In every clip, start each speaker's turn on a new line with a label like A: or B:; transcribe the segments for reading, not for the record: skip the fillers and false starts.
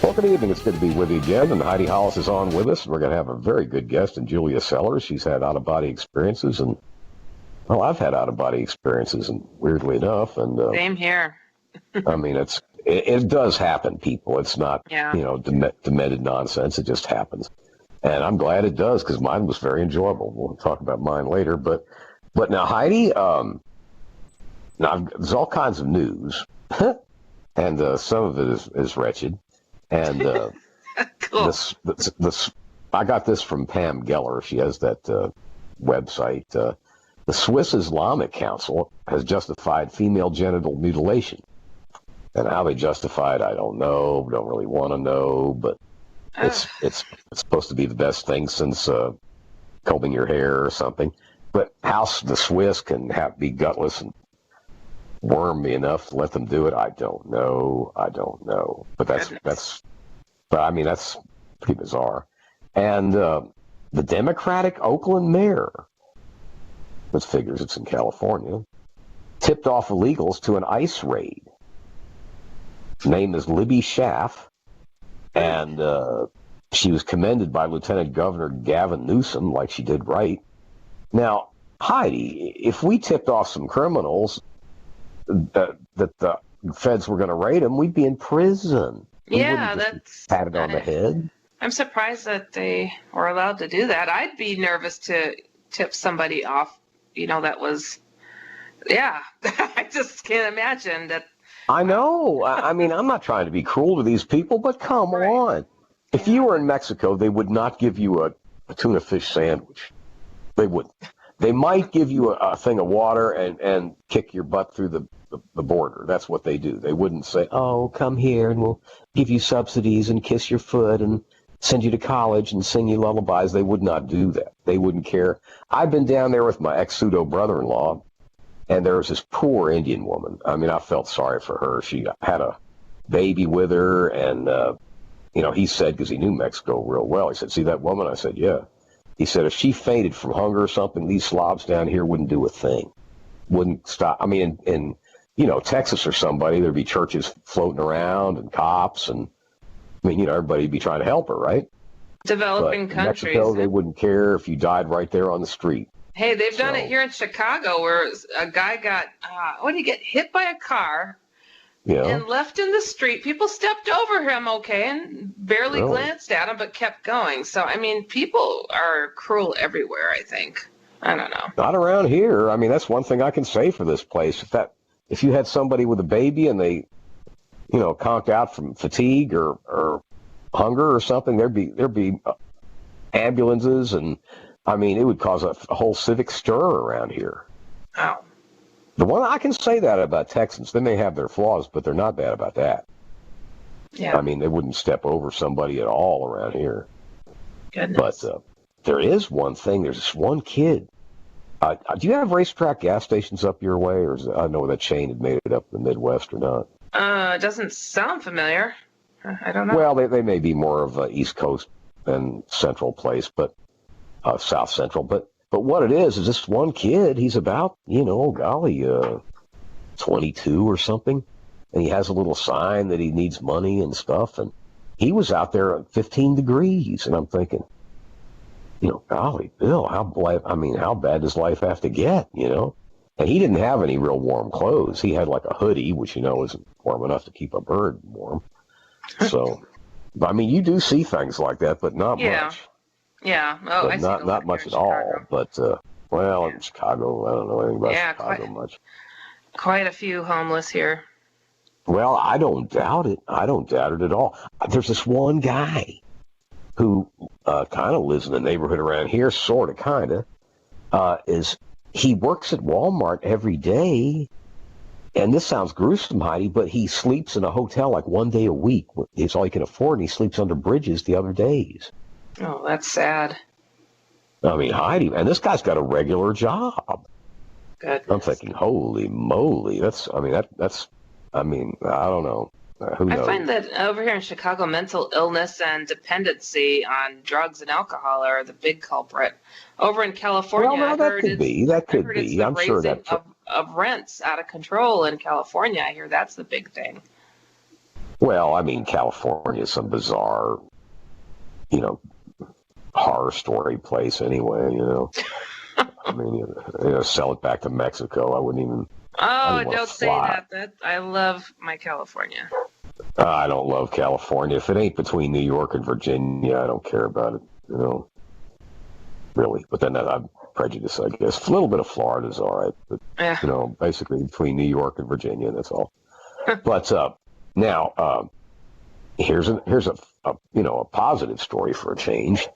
A: Well, good evening. It's good to be with you again. And Heidi Hollis is on with us. And we're going to have a very good guest in Julia Sellers. She's had out-of-body experiences. And, well, I've had out-of-body experiences, and weirdly enough. And
B: Same here.
A: I mean, it does happen, people. It's not,
B: Yeah.
A: demented nonsense. It just happens. And I'm glad it does, because mine was very enjoyable. We'll talk about mine later. But now, Heidi, there's all kinds of news. And some of it is wretched. And
B: Cool.
A: this I got this from Pam Geller. She has that website. The Swiss Islamic Council has justified female genital mutilation. And how they justify it, I don't know. Don't really want to know. But it's supposed to be the best thing since combing your hair or something. But how the Swiss can be gutless and wormy enough to let them do it, I don't know. But that's pretty bizarre. And the Democratic Oakland mayor, which figures it's in California, tipped off illegals to an ICE raid. Her name is Libby Schaff, and she was commended by Lieutenant Governor Gavin Newsom, like she did right. Now, Heidi, if we tipped off some criminals that the feds were going to raid them, we'd be in prison.
B: Yeah, that's
A: patted on the head.
B: I'm surprised that they were allowed to do that. I'd be nervous to tip somebody off. That was, yeah. I just can't imagine that.
A: I know. I mean, I'm not trying to be cruel to these people, but come on. If you were in Mexico, they would not give you a tuna fish sandwich. They wouldn't. They might give you a thing of water and kick your butt through the border. That's what they do. They wouldn't say, oh, come here and we'll give you subsidies and kiss your foot and send you to college and sing you lullabies. They would not do that. They wouldn't care. I've been down there with my ex-pseudo brother-in-law, and there was this poor Indian woman. I mean, I felt sorry for her. She had a baby with her, and, he said, because he knew Mexico real well, he said, see that woman? I said, yeah. He said, if she fainted from hunger or something, these slobs down here wouldn't do a thing. Wouldn't stop. I mean, in Texas or somebody, there'd be churches floating around and cops. And, everybody'd be trying to help her, right?
B: Developing
A: but
B: countries.
A: In Mexico, they wouldn't care if you died right there on the street.
B: Hey, they've done it here in Chicago where a guy got, get hit by a car and left in the street. People stepped over him, and barely glanced at him, but kept going. So, people are cruel everywhere, I think. I don't know.
A: Not around here. I mean, that's one thing I can say for this place. If you had somebody with a baby and they, conked out from fatigue or hunger or something, there'd be ambulances, and it would cause a whole civic stir around here.
B: Wow.
A: The one I can say that about Texans. They may have their flaws, but they're not bad about that.
B: Yeah.
A: They wouldn't step over somebody at all around here.
B: Goodness.
A: But there is one thing. There's this one kid. Do you have racetrack gas stations up your way, or I don't know that chain had made it up in the Midwest or not?
B: It doesn't sound familiar. I don't know.
A: Well, they may be more of a East Coast than Central place, but South Central. But what it is this one kid. He's about 22 or something, and he has a little sign that he needs money and stuff. And he was out there at 15 degrees, and I'm thinking, golly, Bill, how bad does life have to get, And he didn't have any real warm clothes. He had like a hoodie, which, isn't warm enough to keep a bird warm. So, you do see things like that, but not much.
B: Yeah. Oh, I see
A: not much at all. But, in Chicago, I don't know anything about Chicago much.
B: Quite a few homeless here.
A: Well, I don't doubt it. I don't doubt it at all. There's this one guy who kind of lives in the neighborhood around here, sort of, kind of, he works at Walmart every day, and this sounds gruesome, Heidi, but he sleeps in a hotel like one day a week. It's all he can afford, and he sleeps under bridges the other days.
B: Oh, that's sad.
A: Heidi, and this guy's got a regular job.
B: Goodness.
A: I'm thinking, holy moly, I don't know. Who knows?
B: I find that over here in Chicago, mental illness and dependency on drugs and alcohol are the big culprit. Over in California,
A: that could be. I'm sure that
B: of rents out of control in California. I hear that's the big thing.
A: Well, I mean, California is some bizarre, you know, horror story place anyway, you know. I mean, sell it back to Mexico. I wouldn't even.
B: Oh, don't say that. I love my California.
A: I don't love California. If it ain't between New York and Virginia, I don't care about it, you know. Really. But then I'm prejudiced, I guess. A little bit of Florida's all right. But, you know, basically between New York and Virginia, that's all. But now, here's a positive story for a change.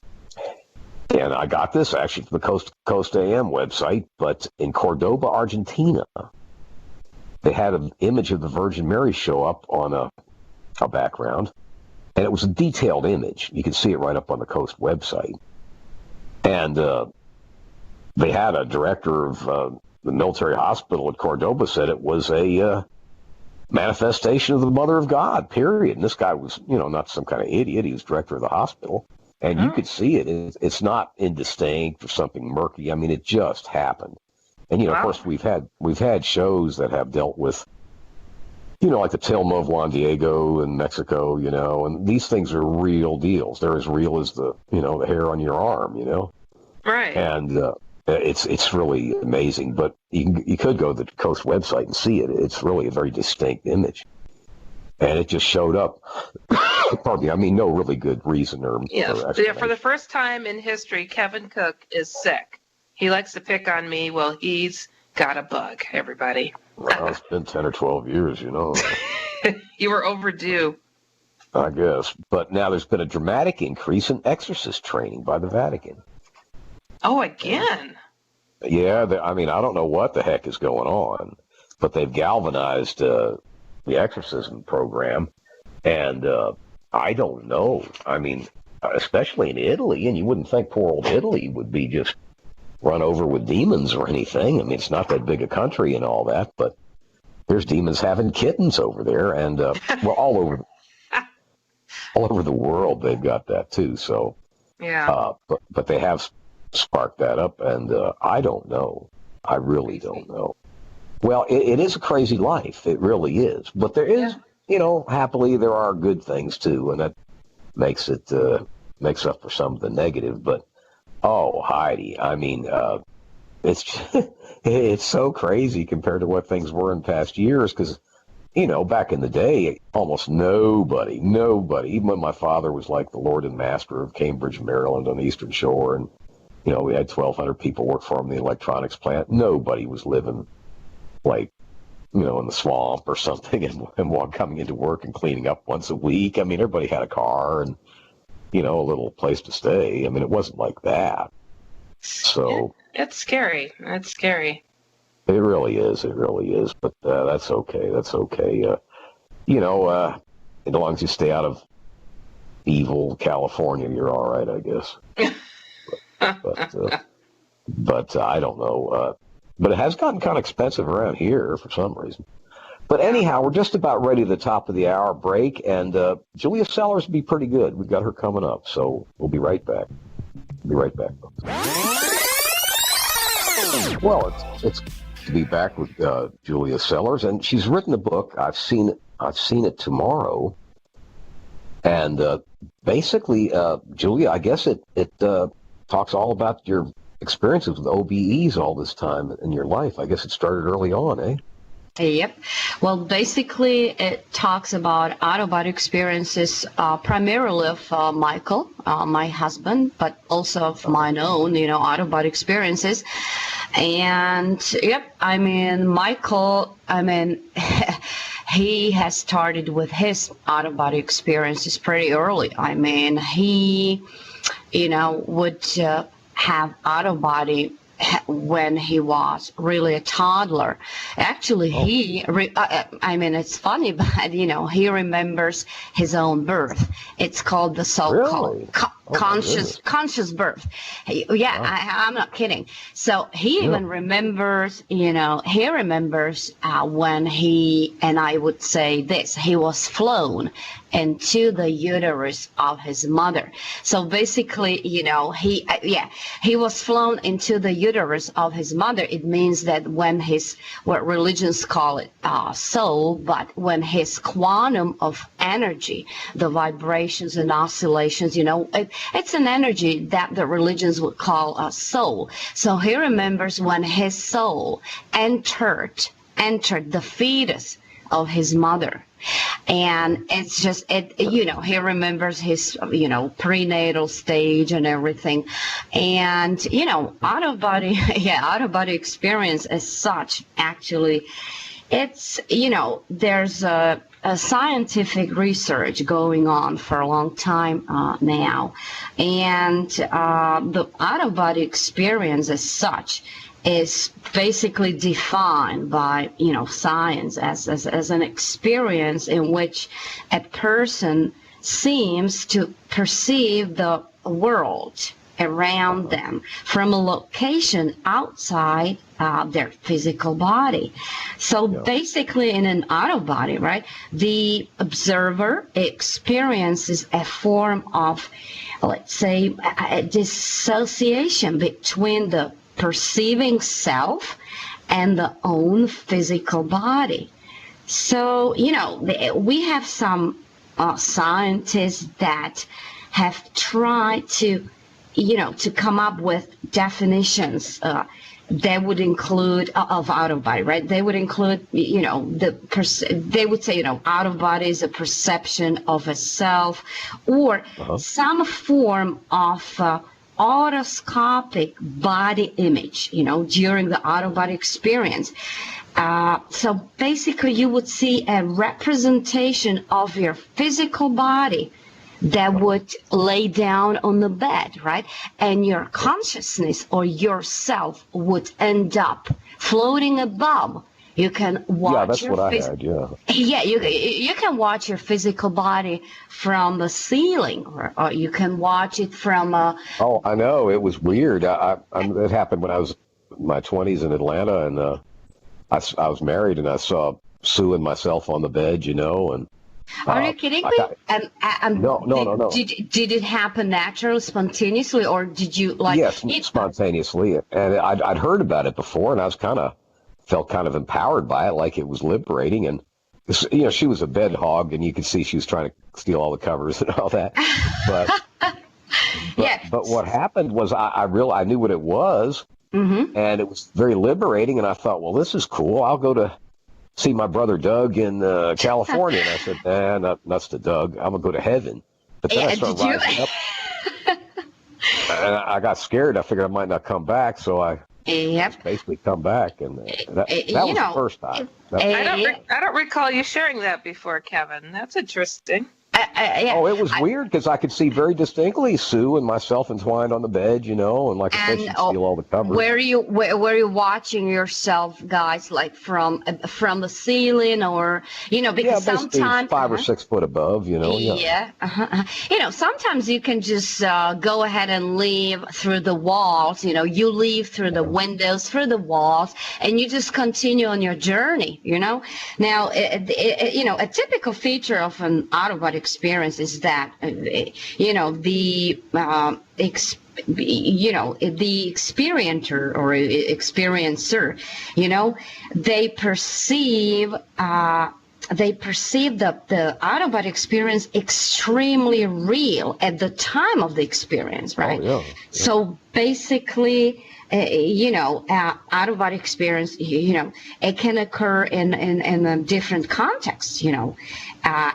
A: And I got this actually from the Coast to Coast AM website, but in Cordoba, Argentina, they had an image of the Virgin Mary show up on a background, and it was a detailed image. You can see it right up on the Coast website. And they had a director of the military hospital at Cordoba said it was a manifestation of the Mother of God, period. And this guy was, not some kind of idiot. He was director of the hospital. And you could see it. It's not indistinct or something murky. I mean, it just happened. And, of course, we've had shows that have dealt with, like the Tilma of Juan Diego in Mexico, and these things are real deals. They're as real as the hair on your arm,
B: Right.
A: And it's really amazing. But you could go to the Coast website and see it. It's really a very distinct image. And it just showed up. Pardon me. I mean, no really good reason or explanation.
B: For the first time in history, Kevin Cook is sick. He likes to pick on me. Well, he's got a bug, everybody.
A: Well, it's been 10 or 12 years,
B: You were overdue.
A: I guess. But now there's been a dramatic increase in exorcist training by the Vatican.
B: Oh, again?
A: Yeah. I don't know what the heck is going on, but they've galvanized the exorcism program. And I don't know. I mean, especially in Italy, and you wouldn't think poor old Italy would be just run over with demons or anything. I mean, it's not that big a country and all that, but there's demons having kittens over there, and all over the world they've got that too. So
B: yeah,
A: but they have sparked that up, and I don't know. I really don't know. Well, it is a crazy life. It really is, but there is. Happily, there are good things, too, and that makes makes up for some of the negative. But, Heidi, I mean, it's so crazy compared to what things were in past years because, back in the day, almost nobody, even when my father was like the Lord and Master of Cambridge, Maryland on the Eastern Shore, and, we had 1,200 people work for him in the electronics plant, nobody was living like, in the swamp or something and coming into work and cleaning up once a week. I mean, everybody had a car and, a little place to stay. I mean, it wasn't like that. So
B: it's scary. It's scary.
A: It really is. It really is. But that's okay. That's okay. As long as you stay out of evil California, you're all right, I guess. but I don't know. But it has gotten kind of expensive around here for some reason. But anyhow, we're just about ready to the top of the hour break, and Julia Sellers will be pretty good. We've got her coming up, so we'll be right back. Well, it's to be back with Julia Sellers, and she's written a book. I've seen it tomorrow, and basically, Julia, I guess it talks all about your experiences with OBEs all this time in your life. I guess it started early on, eh?
C: Yep. Well, basically, it talks about Autobot experiences, primarily of Michael, my husband, but also of my own, Autobot experiences. And, yep, Michael, he has started with his Autobot experiences pretty early. He, would have out-of-body when he was really a toddler. Actually, it's funny, but, he remembers his own birth. It's called the so-called conscious birth. I'm not kidding. So he even remembers, when he, and I would say this, he was flown into the uterus of his mother. So basically, he was flown into the uterus of his mother. It means that when what religions call it soul, but when his quantum of energy, the vibrations and oscillations, it's an energy that the religions would call a soul. So he remembers when his soul entered the fetus of his mother. And it's just, he remembers his, prenatal stage and everything. And, out-of-body experience as such, actually, it's, there's a scientific research going on for a long time now. And the out-of-body experience as such is basically defined by science as an experience in which a person seems to perceive the world around them from a location outside their physical body. So basically in an out-of-body, right, the observer experiences a form of, let's say, a dissociation between the perceiving self and the own physical body. So, we have some scientists that have tried to come up with definitions that would include of out of body, right? They would include, they would say, out of body is a perception of a self, or some form of autoscopic body image, during the out-of-body experience. So basically you would see a representation of your physical body that would lay down on the bed, right? And your consciousness or yourself would end up floating above. You can watch.
A: Yeah, that's what I had. Yeah,
C: you can watch your physical body from the ceiling, or you can watch it from a.
A: Oh, I know, it was weird. It happened when I was in my 20s in Atlanta, and I was married, and I saw Sue and myself on the bed, and.
C: Are you kidding me?
A: No.
C: Did it happen naturally, spontaneously, or did you
A: Yes, spontaneously, and I'd heard about it before, and I was felt kind of empowered by it, like it was liberating. And she was a bed hog, and you could see she was trying to steal all the covers and all that. But what happened was I knew what it was, and it was very liberating. And I thought, well, this is cool. I'll go to see my brother Doug in California. And I said, nah, nuts to Doug. I'm gonna go to heaven. But then I started rising up, and I got scared. I figured I might not come back, so I. Basically come back, and that was the first time.
B: I don't recall you sharing that before, Kevin. That's interesting.
A: Oh, it was weird because I could see very distinctly Sue and myself entwined on the bed, and like I said, she'd steal all the covers.
C: Were you watching yourself, guys, like from the ceiling, or because sometimes
A: 5 or 6 foot above,
C: sometimes you can just go ahead and leave through the walls. You leave through the windows, through the walls, and you just continue on your journey. Now, a typical feature of an out-of-body experience is that the experiencer or experiencer, they perceive the out-of-body experience extremely real at the time of the experience, right?
A: Oh, yeah.
C: So basically, out-of-body experience, it can occur in a different contexts,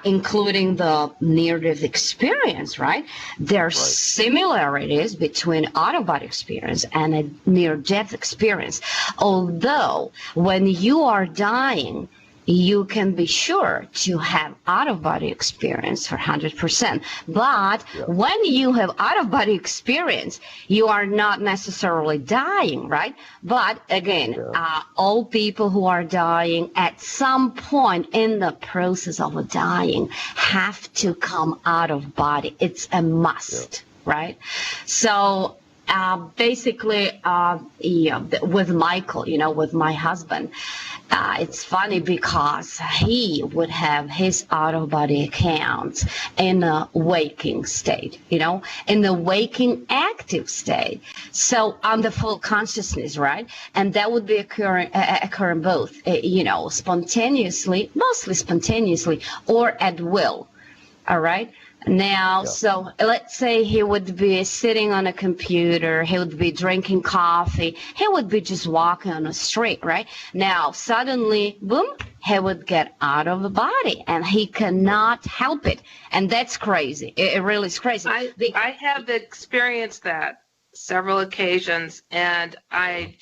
C: including the near-death experience, right? There are similarities between out-of-body experience and a near-death experience. Although, when you are dying, you can be sure to have out-of-body experience for 100%. But when you have out-of-body experience, you are not necessarily dying, right? But again, all people who are dying at some point in the process of dying have to come out of body. It's a must, right? So basically, with Michael, with my husband, It's funny because he would have his out-of-body accounts in a waking state, in the waking active state. So on the full consciousness, right? And that would be occurring both, spontaneously, mostly spontaneously, or at will. All right. Now, So let's say he would be sitting on a computer, he would be drinking coffee, he would be just walking on the street, right? Now, suddenly, boom, he would get out of the body and he cannot help it. And that's crazy. It really is crazy.
B: I have experienced that several occasions, and I'm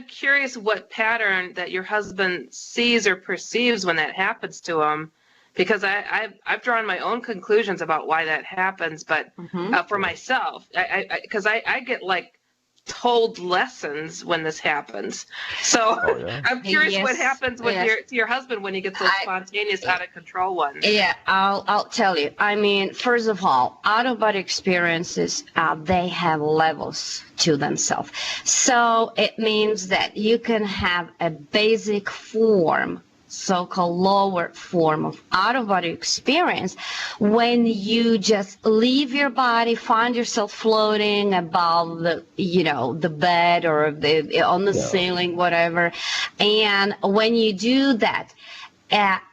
B: curious what pattern that your husband sees or perceives when that happens to him. Because I've drawn my own conclusions about why that happens, but for myself, because I get like told lessons when this happens. So I'm curious what happens with your husband when he gets those spontaneous, out of control ones.
C: Yeah, I'll tell you. I mean, first of all, out-of-body experiences, they have levels to themselves. So it means that you can have a basic form, so-called lower form of out-of-body experience when you just leave your body, find yourself floating above the bed or on the ceiling, whatever. And when you do that,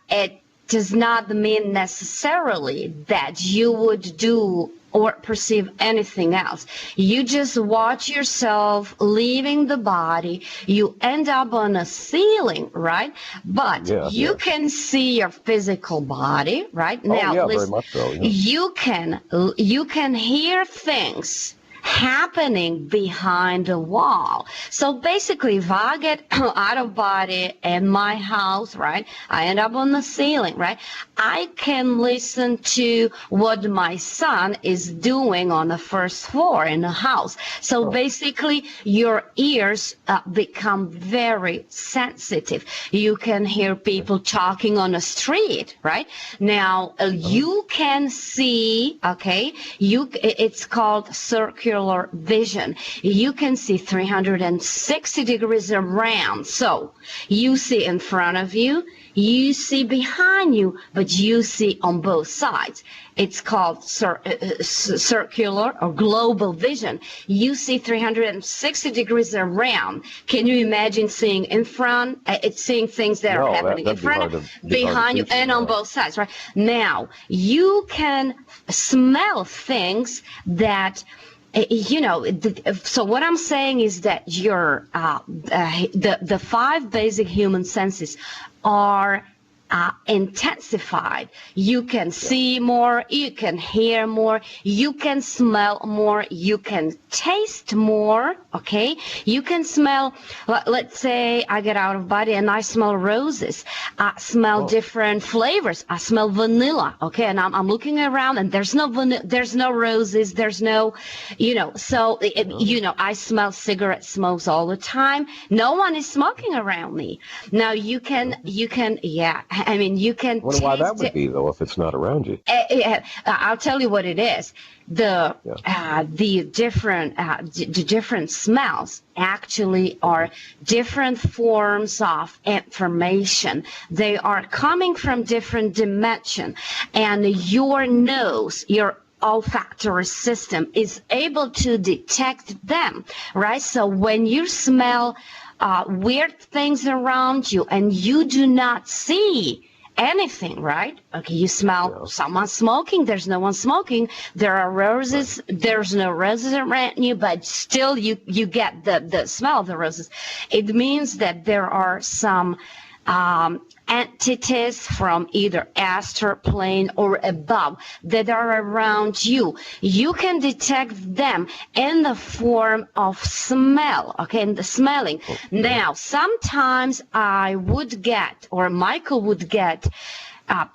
C: it does not mean necessarily that you would do or perceive anything else. You just watch yourself leaving the body. You end up on a ceiling, right? But you can see your physical body, right? Now,
A: very much so.
C: You can hear things happening behind the wall. So basically, if I get out of body in my house, right, I end up on the ceiling, right, I can listen to what my son is doing on the first floor in the house. So basically, your ears become very sensitive. You can hear people talking on the street, right? Now, you can see, it's called circular vision. You can see 360 degrees around. So you see in front of you, you see behind you, but you see on both sides. It's called circular or global vision. You see 360 degrees around. Can you imagine seeing in front? It's seeing things that are happening in front of, behind you, and on both sides, right? Now, you can smell things that so what I'm saying is that your the 5 basic human senses are intensified. You can see more, you can hear more, you can smell more, you can taste more, okay? You can smell, let's say I get out of body and I smell roses. I smell different flavors. I smell vanilla, okay? And I'm looking around and there's no vanilla, there's no roses, there's no, so, I smell cigarette smokes all the time. No one is smoking around me. Now you can, you can
A: Wonder why that would be, though, if it's not around you.
C: I'll tell you what it is. The different smells actually are different forms of information. They are coming from different dimension, and your nose, your olfactory system is able to detect them, right? So when you smell weird things around you and you do not see anything, right? Okay, you smell someone smoking, there's no one smoking, there are roses, there's no roses around you, but still you get the smell of the roses. It means that there are some entities from either astral plane or above that are around you. You can detect them in the form of smell, okay, in the smelling. Now, sometimes I would get, or Michael would get,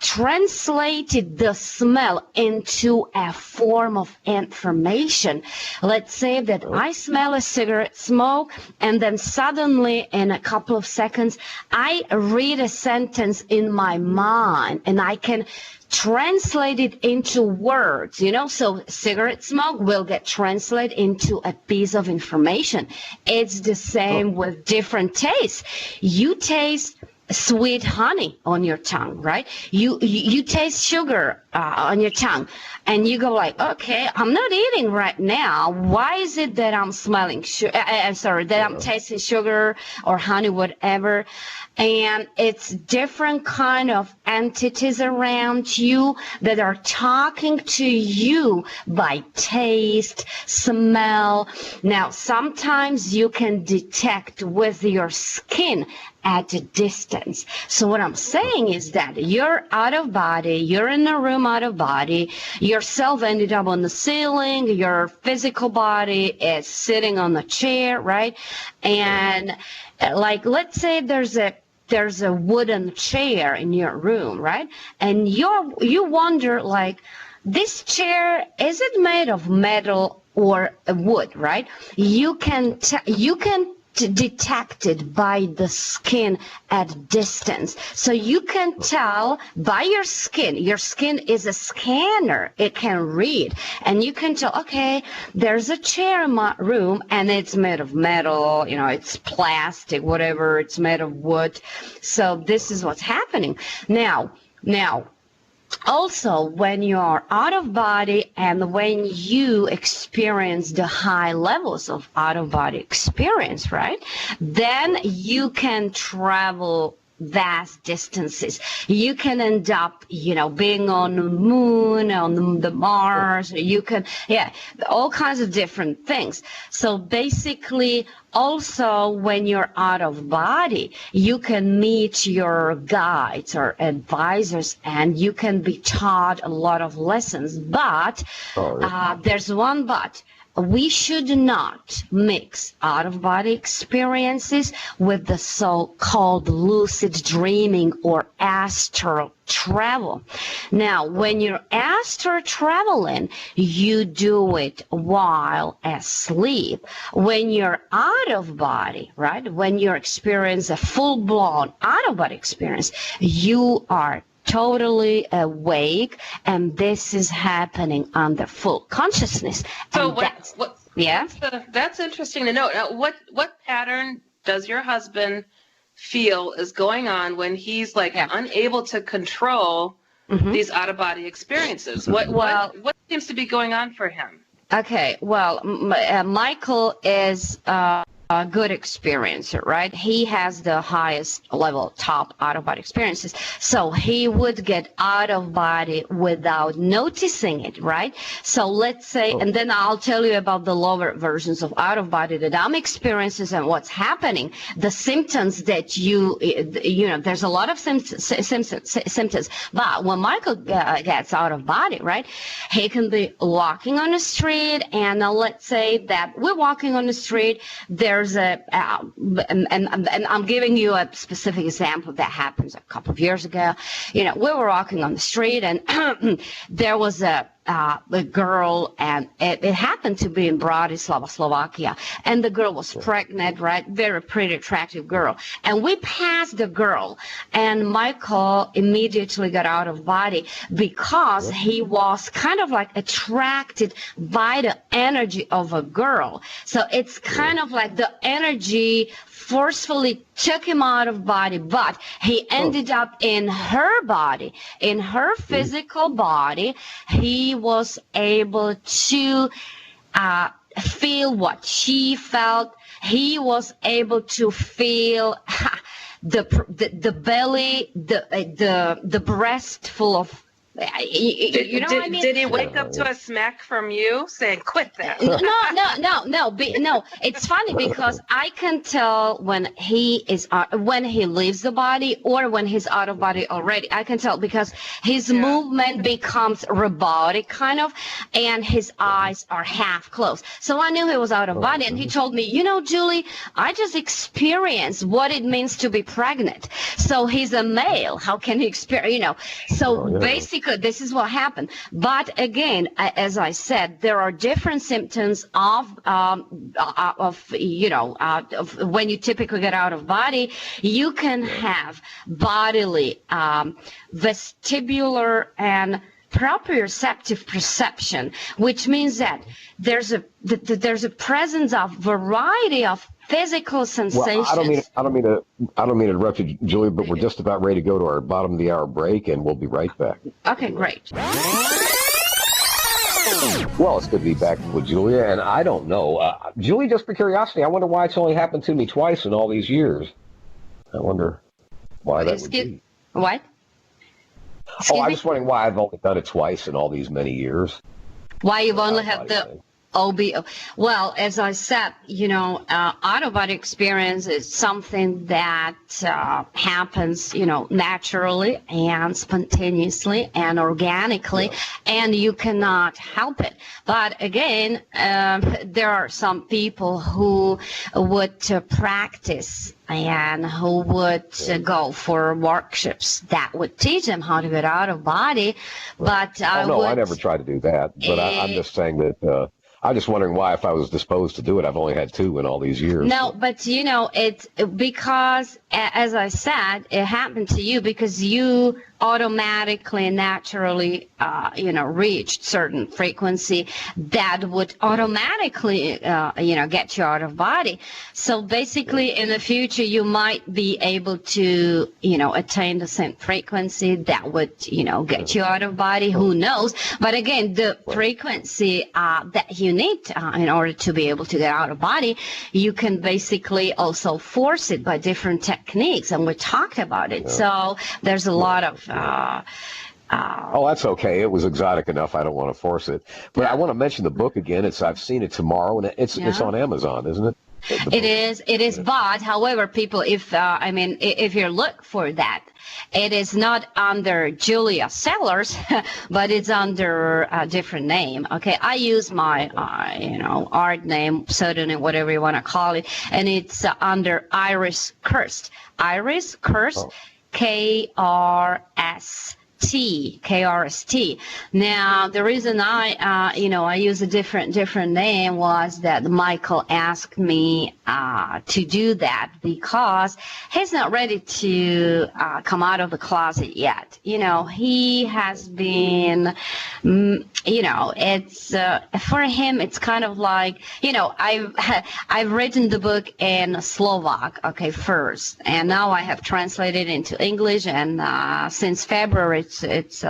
C: translated the smell into a form of information. Let's say that I smell a cigarette smoke, and then suddenly in a couple of seconds I read a sentence in my mind, and I can translate it into words, so cigarette smoke will get translated into a piece of information. It's the same with different tastes. You taste sweet honey on your tongue, right? You taste sugar on your tongue, and you go like, okay, I'm not eating right now. Why is it that I'm smelling I'm tasting sugar or honey, whatever? And it's different kind of entities around you that are talking to you by taste, smell. Now, sometimes you can detect with your skin at a distance. So what I'm saying is that you're out of body, you're in a room out of body, yourself ended up on the ceiling, your physical body is sitting on the chair, right? And like, let's say there's a wooden chair in your room, right? And you wonder, like, this chair, is it made of metal or wood, right? You can detect it by the skin at distance. So you can tell by your skin. Your skin is a scanner. It can read. And you can tell, okay, there's a chair in my room and it's made of metal, it's plastic, whatever, it's made of wood. So this is what's happening. Now, also, when you are out of body and when you experience the high levels of out of body experience, right, then you can travel vast distances. You can end up, being on the moon, on the Mars. You can, all kinds of different things. So basically, also, when you're out of body, you can meet your guides or advisors, and you can be taught a lot of lessons. But there's one but. We should not mix out-of-body experiences with the so-called lucid dreaming or astral travel. Now, when you're astral traveling, you do it while asleep. When you're out of body, right, when you experience a full-blown out-of-body experience, you are totally awake, and this is happening under full consciousness.
B: So that's interesting to know. Now, what pattern does your husband feel is going on when he's unable to control these out of body experiences? What seems to be going on for him?
C: Okay, well, Michael is a good experiencer, right? He has the highest level, top out-of-body experiences. So he would get out of body without noticing it, right? So let's say, and then I'll tell you about the lower versions of out-of-body that I'm experiencing and what's happening. The symptoms that there's a lot of symptoms. But when Michael gets out of body, right, he can be walking on the street, and let's say that we're walking on the street, there's and I'm giving you a specific example that happened a couple of years ago. We were walking on the street, and there was a girl, and it happened to be in Bratislava, Slovakia, and the girl was pregnant, right? Very pretty, attractive girl. And we passed the girl, and Michael immediately got out of body because he was kind of like attracted by the energy of a girl. So it's kind of like the energy forcefully took him out of body, but he ended up in her body, in her physical body. He was able to feel what she felt. He was able to feel the belly, the breast full of
B: Did he wake up to a smack from you saying, quit that?
C: No. It's funny because I can tell when he leaves the body or when he's out of body already. I can tell because his movement becomes robotic kind of, and his eyes are half closed. So I knew he was out of body, and he told me, Julie, I just experienced what it means to be pregnant. So he's a male. How can he experience, So basically, this is what happened. But again, as I said, there are different symptoms of when you typically get out of body. You can have bodily, vestibular, and proprioceptive perception, which means that there's a presence of variety of physical sensations.
A: Well, I don't mean to interrupt you, Julia, but we're just about ready to go to our bottom of the hour break, and we'll be right back.
C: Okay, great.
A: Well, it's good to be back with Julia, and I don't know, Julia, just for curiosity, I wonder why it's only happened to me twice in all these years. I wonder why that would be.
C: What?
A: I'm just wondering why I've only done it twice in all these many years.
C: Why you've only had the OBE. Well, as I said, out-of-body experience is something that happens, naturally and spontaneously and organically, and you cannot help it. But again, there are some people who would practice and who would go for workshops that would teach them how to get out of body. But I never tried to do that. But I'm just saying that I'm just wondering why, if I was disposed to do it, I've only had two in all these years. No, but it's because, as I said, it happened to you because you automatically and naturally, reached certain frequency that would automatically, get you out of body. So basically, in the future, you might be able to, attain the same frequency that would, get you out of body. Who knows? But again, the frequency that you need in order to be able to get out of body, you can basically also force it by different techniques, and we talked about it. So there's a lot of that's okay. It was exotic enough. I don't want to force it. But I want to mention the book again. I've seen it tomorrow, and it's on Amazon, isn't it? It is. But however, people, if you look for that, it is not under Julia Sellers, but it's under a different name. Okay, I use my art name, pseudonym, whatever you want to call it, and it's under Iris Kirst. Iris Kirst. KRST. Now, the reason I use a different name was that Michael asked me to do that because he's not ready to come out of the closet yet. He has been, it's for him, it's kind of like, I've written the book in Slovak, first, and now I have translated into English, and since February, it's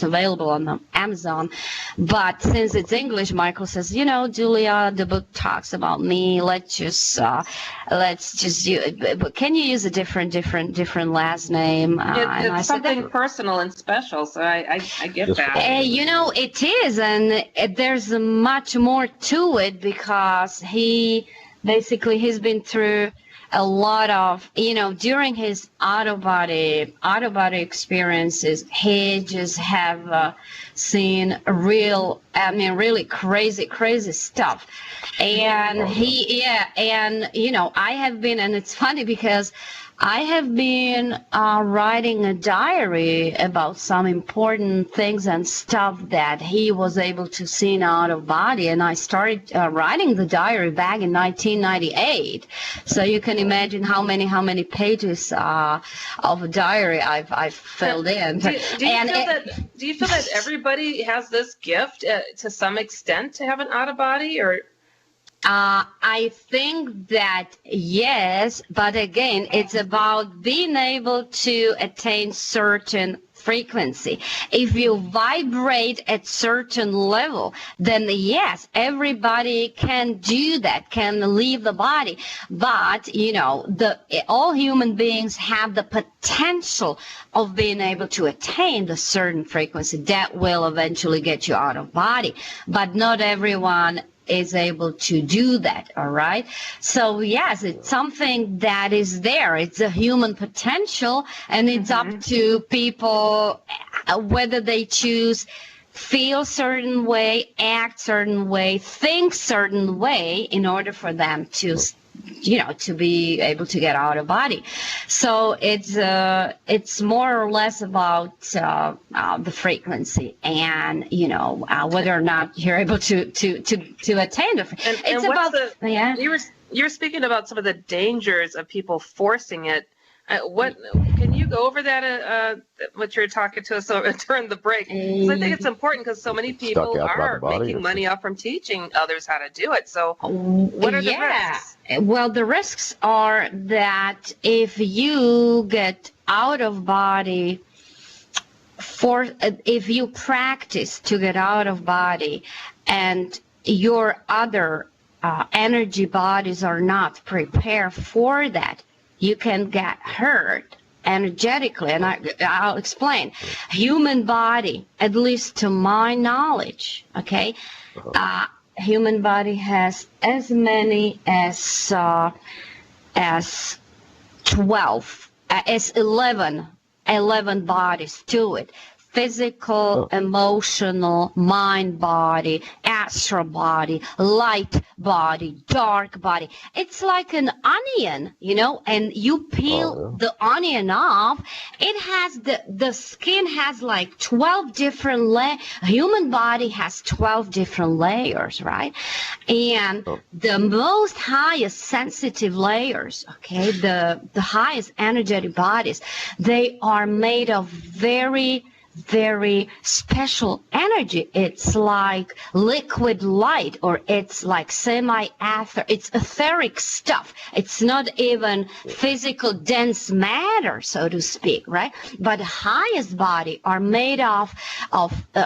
C: available on Amazon. But since it's English, Michael says, Julia, the book talks about me. Let's just use it. But can you use a different last name?
B: It's something personal and special, so I get that.
C: It is, and there's much more to it because he's been through a lot of, during his out-of-body experiences, he just have seen really crazy stuff. And I have been, and it's funny because I have been writing a diary about some important things and stuff that he was able to see out of body, and I started writing the diary back in 1998. So you can imagine how many pages of a diary I've filled in.
B: Do you feel that everybody has this gift to some extent to have an out of body, or?
C: I think that yes, but again, it's about being able to attain certain frequency. If you vibrate at certain level, then yes, everybody can do that, can leave the body. But, all human beings have the potential of being able to attain the certain frequency that will eventually get you out of body. But not everyone is able to do that, all right? So yes, it's something that is there. It's a human potential, and it's up to people whether they choose feel certain way, act certain way, think certain way in order for them to to be able to get out of body. So it's more or less about the frequency and whether or not you're able to attain the. It's about
B: You're speaking about some of the dangers of people forcing it. What can you go over that? What you're talking to us during the break? Because I think it's important because so many people are making money off from teaching others how to do it. So, what are the risks?
C: Well, the risks are that if you get out of body, if you practice to get out of body, and your other energy bodies are not prepared for that, you can get hurt energetically, and I'll explain. Human body, at least to my knowledge, okay, human body has as many as 11 bodies to it. Physical, emotional, mind body, astral body, light body, dark body. It's like an onion, and you peel the onion off. It has the skin has like 12 different layers. Human body has 12 different layers, right? And the most highest sensitive layers, okay, the highest energetic bodies, they are made of very special energy. It's like liquid light, or it's like semi-ether. It's etheric stuff. It's not even physical dense matter, so to speak, right? But the highest body are made of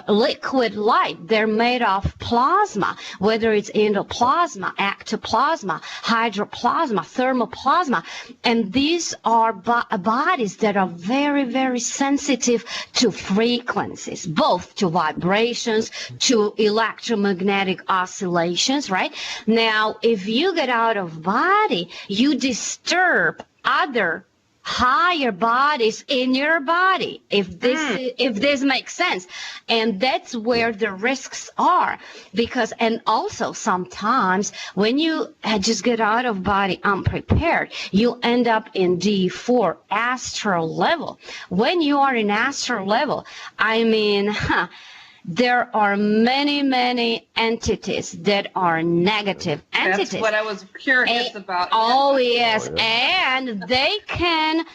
C: liquid light. They're made of plasma, whether it's endoplasma, ectoplasma, hydroplasma, thermoplasma. And these are bodies that are very, very sensitive to frequencies, both to vibrations, to electromagnetic oscillations, right? Now, if you get out of body, you disturb other higher bodies in your body, if this makes sense. And that's where the risks are, because, and also sometimes when you just get out of body unprepared, you end up in D4 astral level. When you are in astral level, there are many entities that are negative entities.
B: That's what I was curious about.
C: Oh, yes. And they can,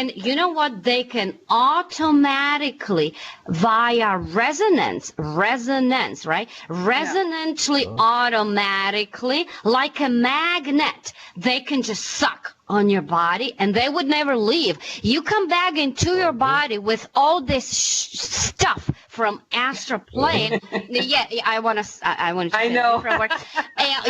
C: you know what? They can automatically, via resonance, right? Resonantly, automatically, like a magnet, they can just suck on your body, and they would never leave. You come back into your body with all this stuff from astral plane. I want to.
B: I know.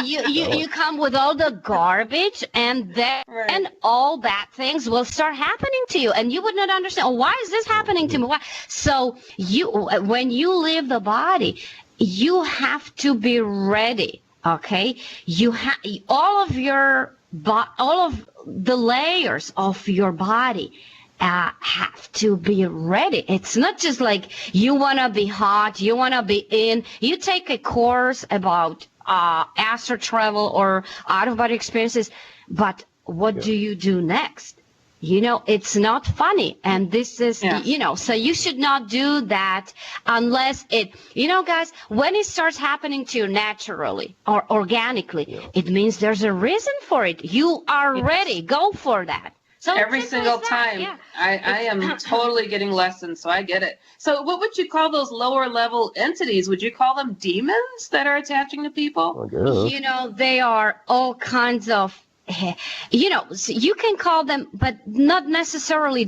C: You come with all the garbage, and then all bad things will start happening to you, and you would not understand. Oh, why is this happening to me? Why? So when you leave the body, you have to be ready. Okay, you have all of the layers of your body have to be ready. It's not just like you want to be hot, you want to be in. You take a course about astral travel or out-of-body experiences, but what do you do next? It's not funny. And this is, so you should not do that unless it, guys, when it starts happening to you naturally or organically, it means there's a reason for it. You are ready. Go for that. So
B: every single time, I am totally getting lessons, so I get it. So what would you call those lower level entities? Would you call them demons that are attaching to people?
C: They are all kinds of you can call them, but not necessarily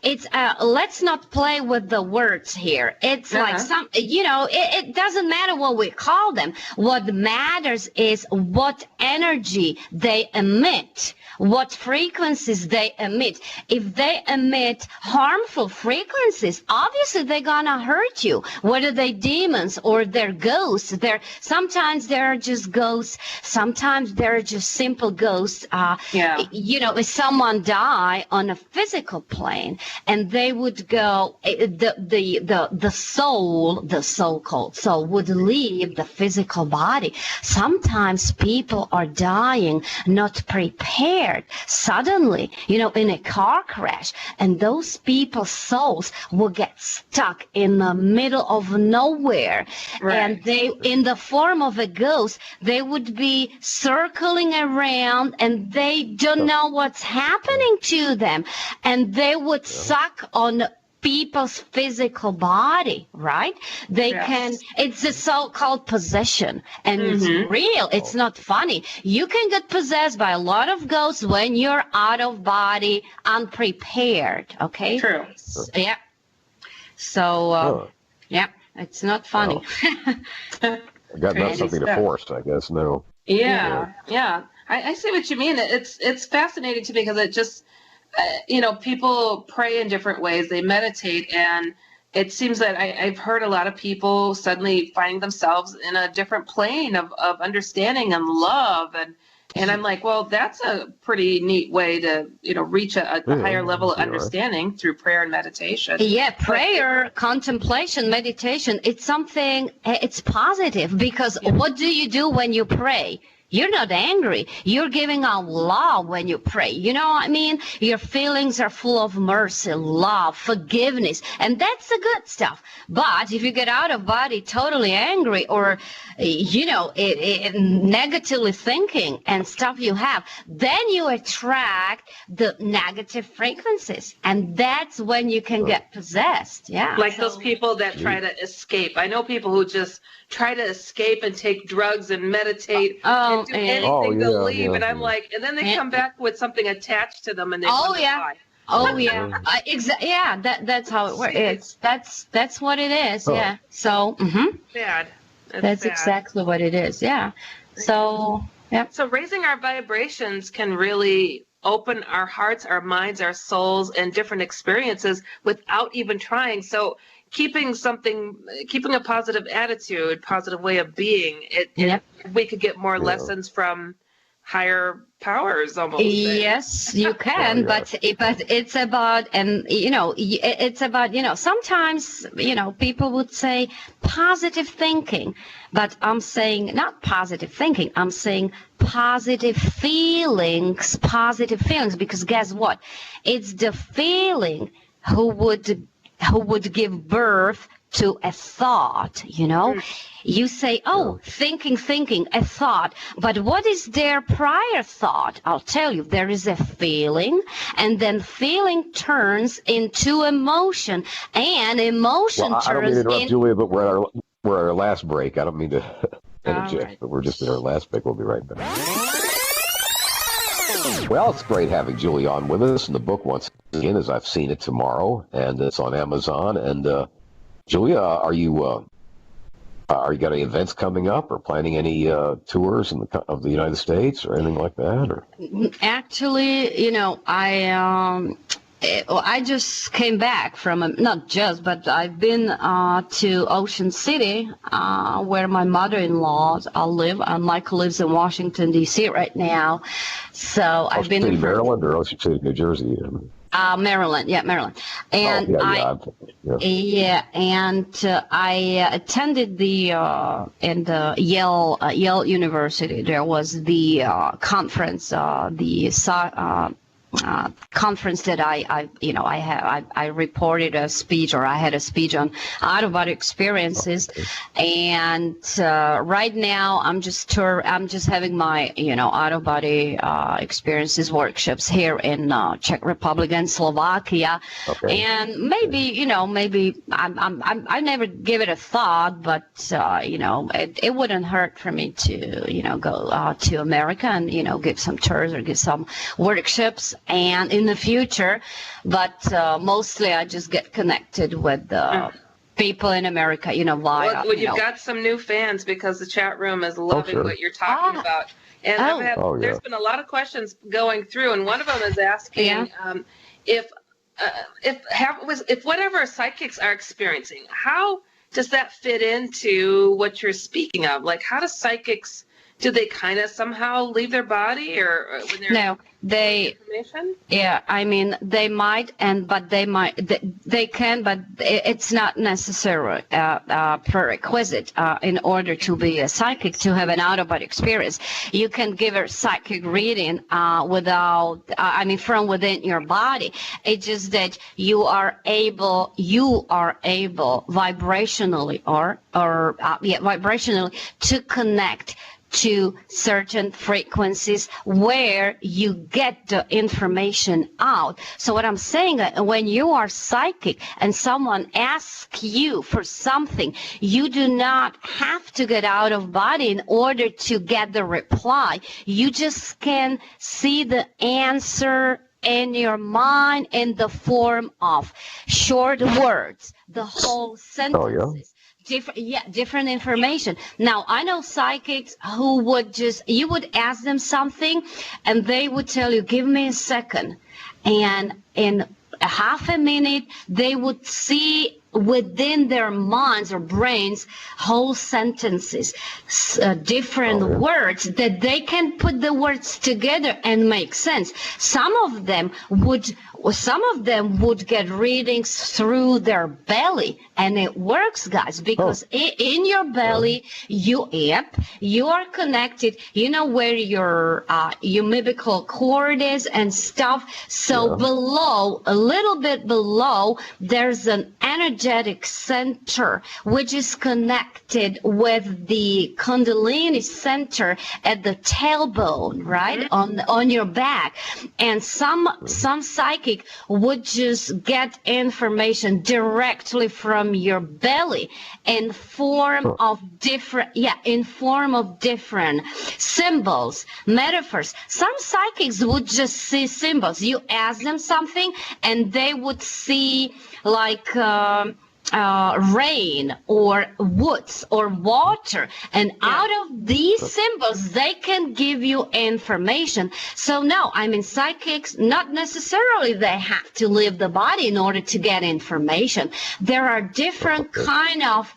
C: it's let's not play with the words here. It's like it doesn't matter what we call them. What matters is what energy they emit, what frequencies they emit. If they emit harmful frequencies, obviously they're gonna hurt you, whether they're demons or they're ghosts. Sometimes they're just ghosts, sometimes they're just simple ghosts. If someone die on a physical plane, and they would go, the so-called soul would leave the physical body. Sometimes people are dying not prepared, suddenly, in a car crash, and those people's souls will get stuck in the middle of nowhere. Right. And they, in the form of a ghost, they would be circling around, and they don't know what's happening to them, and they would suck on people's physical body, right? It's a so-called possession, and it's real. It's not funny. You can get possessed by a lot of ghosts when you're out of body, unprepared, okay?
B: True.
C: Yeah. So, it's not funny.
A: I got something to force, I guess, no.
B: Yeah. I see what you mean. It's fascinating to me because it just, people pray in different ways. They meditate, and it seems that I've heard a lot of people suddenly finding themselves in a different plane of understanding and love. And I'm like, well, that's a pretty neat way to, reach a higher level of understanding through prayer and meditation. Yeah,
C: prayer, contemplation, meditation, it's positive, because what do you do when you pray? You're not angry. You're giving out love when you pray. You know what I mean? Your feelings are full of mercy, love, forgiveness, and that's the good stuff. But if you get out of body totally angry, or, negatively thinking and stuff you have, then you attract the negative frequencies, and that's when you can get possessed. Yeah.
B: Like those people that try to escape. I know people who just try to escape and take drugs and meditate and do anything to leave. And I'm like, and then they come back with something attached to them, and they wonder why.
C: That's how it works. That's what it is. Yeah. So
B: bad.
C: That's exactly what it is. Yeah. So
B: So raising our vibrations can really open our hearts, our minds, our souls, and different experiences without even trying. So keeping a positive attitude, positive way of being, we could get more lessons from higher powers almost.
C: Yes, you can, but it's about, sometimes, people would say positive thinking, but I'm saying not positive thinking, I'm saying positive feelings, because guess what? It's the feeling who would give birth to a thought, You say, thinking, a thought. But what is their prior thought? I'll tell you, there is a feeling, and then feeling turns into emotion, and emotion turns into...
A: I don't mean to interrupt, Julia, but we're at our last break. I don't mean to interject, but we're just at our last break. We'll be right back. Well, it's great having Julia on with us, and the book, once again, as I've seen it, tomorrow, and it's on Amazon. And Julia, are you got any events coming up, or planning any tours of the United States or anything like that? Or
C: actually, I just came back from, but I've been to Ocean City, where my mother-in-law live. Michael lives in Washington, D.C. right now. So I've been
A: in Maryland or Ocean City, New Jersey?
C: Maryland. And I attended the Yale University. There was the conference, conference that I reported a speech, or I had a speech on out-of-body experiences, and right now I'm just having my out-of-body experiences workshops here in Czech Republic and Slovakia, and maybe I never give it a thought, but it wouldn't hurt for me to go to America and give some tours or give some workshops. And in the future, but mostly I just get connected with people in America, via.
B: Well, you've got some new fans because the chat room is loving what you're talking about. And there's been a lot of questions going through, and one of them is asking if whatever psychics are experiencing, how does that fit into what you're speaking of? Like, how do psychics? Do they kind of somehow leave their body, or when they're information?
C: Yeah, I mean they might, but they can, but it's not necessary prerequisite in order to be a psychic to have an out-of-body experience. You can give a psychic reading without, from within your body. It's just that you are able vibrationally vibrationally to connect to certain frequencies where you get the information out. So what I'm saying, when you are psychic and someone asks you for something, you do not have to get out of body in order to get the reply. You just can see the answer in your mind in the form of short words, the whole sentences. Different information. Now, I know psychics who would you would ask them something and they would tell you, give me a second. And in a half a minute, they would see within their minds or brains whole sentences, different words that they can put the words together and make sense. Some of them would get readings through their belly, and it works, guys, because in your belly you are connected. You know where your umbilical cord is and stuff. So below, a little bit below, there's an energetic center which is connected with the Kundalini center at the tailbone, right, on your back. And some psychic would just get information directly from your belly in form of different symbols, metaphors. Some psychics would just see symbols. You ask them something and they would see like rain or woods or water, and out of these symbols they can give you information. So no, psychics, not necessarily they have to leave the body in order to get information. There are different kind of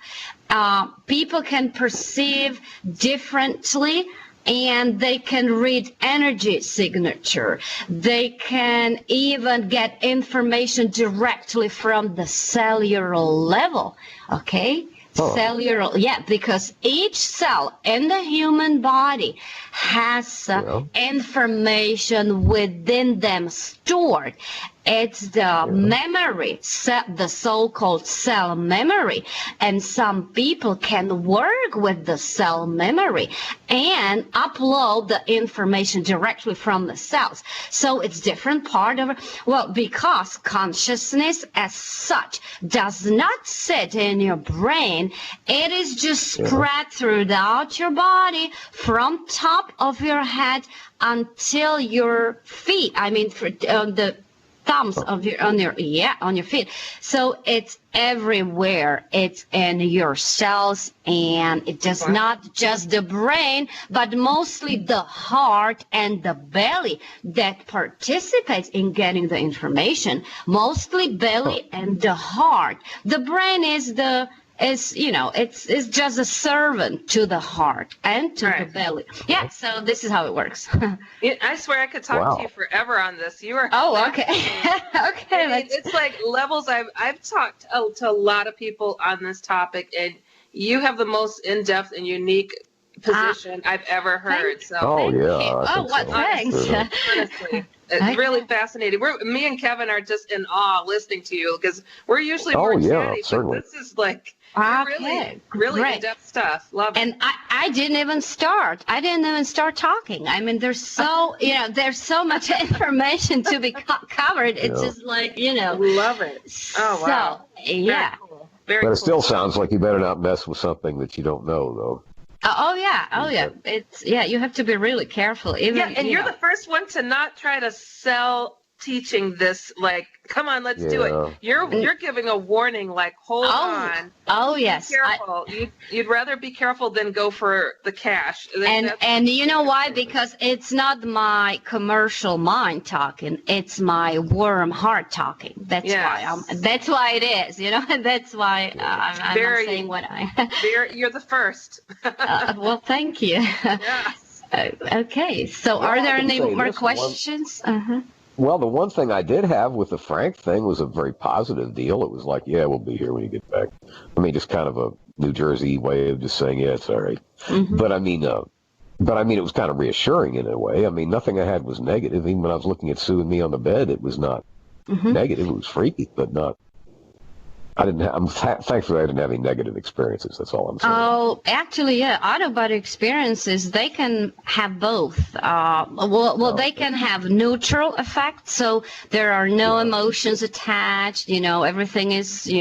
C: people can perceive differently, and they can read energy signature. They can even get information directly from the cellular level, okay? Cellular, because each cell in the human body has information within them stored. It's the memory, the so-called cell memory. And some people can work with the cell memory and upload the information directly from the cells. So it's different part of it. Well, because consciousness as such does not sit in your brain, it is just spread throughout your body from top of your head until your feet. The thumbs of on your feet. So it's everywhere. It's in your cells, and it does not just the brain, but mostly the heart and the belly that participates in getting the information. Mostly belly and the heart. The brain is it's just a servant to the heart and to the belly. Yeah, so this is how it works.
B: I swear I could talk to you forever on this. You are
C: okay. Okay.
B: It's like levels. I've talked to a lot of people on this topic, and you have the most in-depth and unique position I've ever heard. So
C: Thanks.
B: Honestly, it's really fascinating. Me and Kevin are just in awe listening to you because we're usually more chatty, but this is like really in-depth stuff. Love it.
C: And I didn't even start. Talking. I mean, there's so there's so much information to be covered. It's just like
B: Love it. Oh wow.
C: So yeah.
B: Very
A: but it still sounds like you better not mess with something that you don't know, though.
C: Oh yeah. It's you have to be really careful. Even
B: and you're the first one to not try to sell teaching this. Like, come on, let's do it. You're giving a warning. Like, hold on.
C: Oh yes.
B: Be careful. You'd rather be careful than go for the cash.
C: And you know why? Because it's not my commercial mind talking. It's my warm heart talking. That's why. That's why it is. That's why I'm saying what I.
B: You're the first.
C: Well, thank you.
B: Yes.
C: Okay. So, are there any more questions?
A: Well, the one thing I did have with the Frank thing was a very positive deal. It was like, yeah, we'll be here when you get back. I mean, just kind of a New Jersey way of just saying, yeah, it's all right. But I mean, it was kind of reassuring in a way. I mean, nothing I had was negative. Even when I was looking at Sue and me on the bed, it was not negative. It was freaky, but not. Thankfully, I didn't have any negative experiences. That's all I'm saying.
C: Oh, actually, yeah. Out-of-body experiences, they can have both. They can have neutral effects. So there are no emotions attached. Everything is,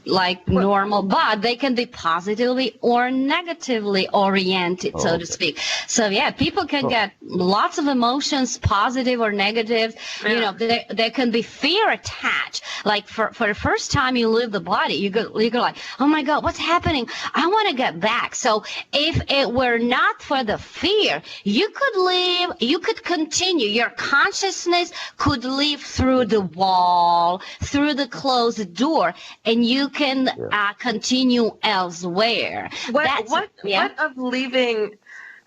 C: like normal. But they can be positively or negatively oriented, so to speak. So, yeah, people can get lots of emotions, positive or negative.
B: Yeah.
C: There can be fear attached. Like for the first time you live the body, you go like, oh my God, what's happening? I want to get back. So if it were not for the fear, you could continue. Your consciousness could live through the wall, through the closed door, and you can continue elsewhere.
B: What of leaving?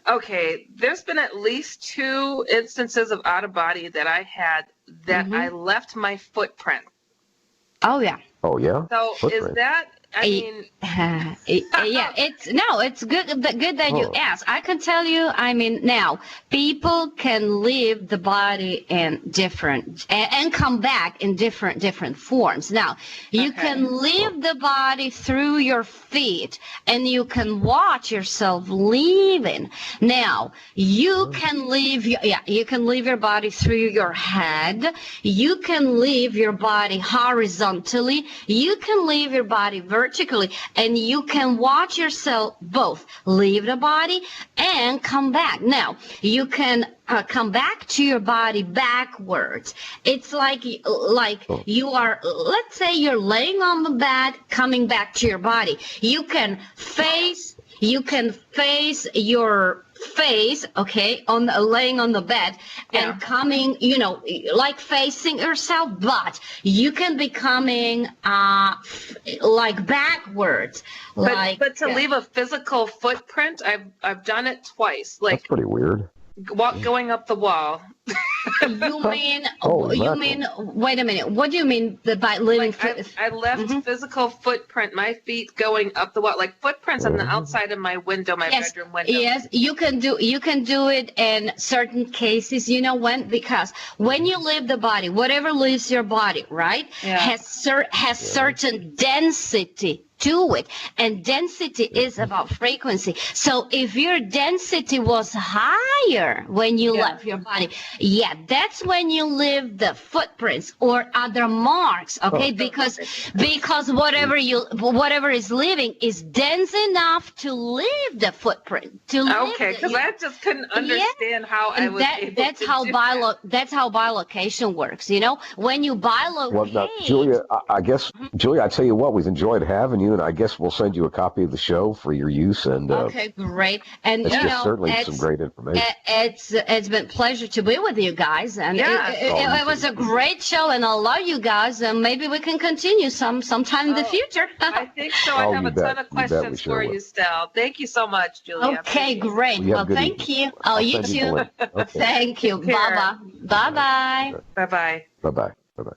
B: Okay, there's been at least 2 instances of out of body that I had that I left my footprint.
C: Oh yeah.
A: Oh yeah.
B: So is that? I mean,
C: it's good that you asked. I can tell you, I mean, now people can leave the body in different and come back in different forms. Now you can leave the body through your feet, and you can watch yourself leaving. Now you can leave your body through your head. You can leave your body horizontally. You can leave your body vertically, and you can watch yourself both leave the body and come back. Now you can come back to your body backwards. It's like you are, let's say you're laying on the bed, coming back to your body. You can face your face, laying on the bed and coming, like facing yourself, but you can be coming like backwards.
B: But to leave a physical footprint, I've done it twice. Like,
A: that's pretty weird.
B: Going up the wall.
C: You mean? Wait a minute. What do you mean by living?
B: I left physical footprint. My feet going up the wall, like footprints on the outside of my window, bedroom window.
C: Yes, you can do it in certain cases. You know when? Because when you leave the body, whatever leaves your body, right, has certain density to it, and density is about frequency. So if your density was higher when you left your body, that's when you leave the footprints or other marks, because whatever is living is dense enough to leave the footprint.
B: Because I just couldn't understand how I was able
C: that's
B: to
C: how
B: do that.
C: That's how bilocation works. When you bilocate.
A: Well, now, Julia, I guess, Julia, I tell you what, we've enjoyed having you, and I guess we'll send you a copy of the show for your use. And
C: okay, great. And
A: it's certainly some great information.
C: It's been a pleasure to be with you guys, and it was a great show, and I love you guys, and maybe we can continue sometime in the future.
B: I think so. I have a ton of questions for you still. Thank you so much, Julia.
C: Okay, great. Well, thank you. Oh, you too. Thank you. Bye-bye. Bye-bye.
B: Bye-bye.
A: Bye-bye. Bye-bye.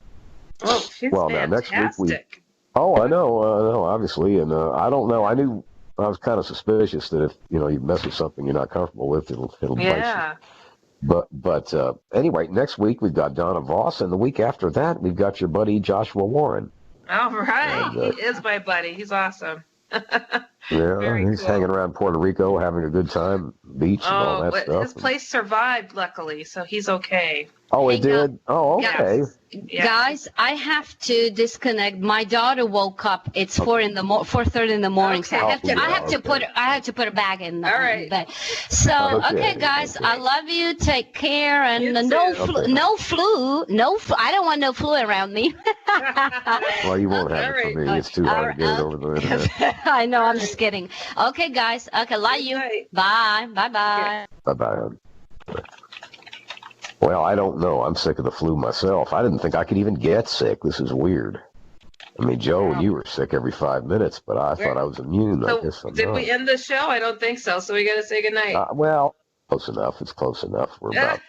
B: Oh, she's
A: well,
B: fantastic.
A: now next week I know, obviously, and I don't know. I knew I was kind of suspicious that if you mess with something you're not comfortable with, it'll bite you. But anyway, next week we've got Donna Voss, and the week after that we've got your buddy Joshua Warren.
B: All right, he is my buddy. He's awesome.
A: He's hanging around Puerto Rico, having a good time, beach and all that stuff.
B: His place survived, luckily, so he's okay.
A: Oh, it did? Oh, okay.
C: Yes. Guys, I have to disconnect. My daughter woke up. It's 4:30 in the morning. Okay. So I have to put her back in the bed. So okay, guys, I love you. Take care, and no flu. I don't want no flu around me.
A: Well, you won't have it for me. It's too hard to get it over the internet.
C: I know. I'm just kidding. Okay, guys. Okay, love you. Bye. Bye.
A: Bye. Well, I don't know. I'm sick of the flu myself. I didn't think I could even get sick. This is weird. I mean, Joe, you were sick every 5 minutes, but I thought I was immune.
B: So
A: I guess I'm
B: did
A: not.
B: we end the show? I don't think so. So we got to say goodnight.
A: Well, close enough. It's close enough. We're about,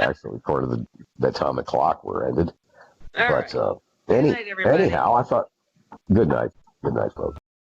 A: actually, according to the atomic clock, we're ended.
B: All right.
A: But anyhow, I thought, good night. Good night, folks.